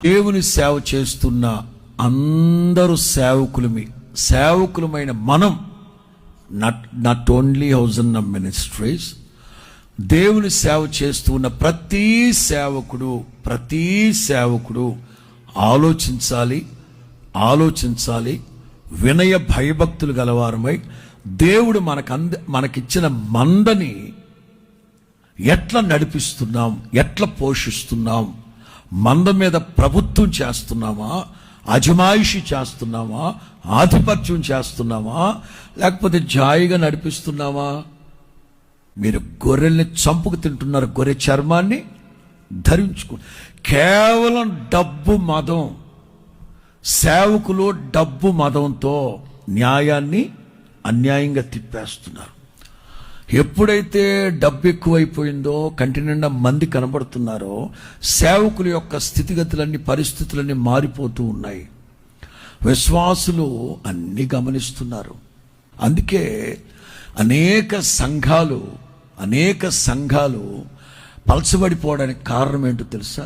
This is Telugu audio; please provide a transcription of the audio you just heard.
దేవుని సేవ చేస్తున్న అందరూ సేవకులమైన మనం, నాట్ ఓన్లీ హౌజన్ మినిస్ట్రీస్, దేవుని సేవ చేస్తున్న ప్రతి సేవకుడు ఆలోచించాలి. వినయ భయభక్తులు గలవారమై దేవుడు మనకిచ్చిన మందని ఎట్లా నడిపిస్తున్నాం, ఎట్లా పోషిస్తున్నాం, మంద మీద ప్రభుత్వం చేస్తున్నామా, అజమాయిషి చేస్తున్నామా, ఆధిపత్యం చేస్తున్నామా, లేకపోతే జాయిగా నడిపిస్తున్నామా? మీరు గొర్రెల్ని చంపుకు తింటున్నారు, గొర్రె చర్మాన్ని ధరించుకో. కేవలం డబ్బు మదం, సేవకులు డబ్బు మదంతో న్యాయాన్ని అన్యాయంగా తిప్పేస్తున్నారు. ఎప్పుడైతే డబ్బు ఎక్కువైపోయిందో, కంటి నిండా మంది కనబడుతున్నారో, సేవకుల యొక్క స్థితిగతులన్నీ, పరిస్థితులన్నీ మారిపోతూ ఉన్నాయి. విశ్వాసులు అన్నీ గమనిస్తున్నారు. అందుకే అనేక సంఘాలు పలచబడిపోవడానికి కారణం ఏంటో తెలుసా?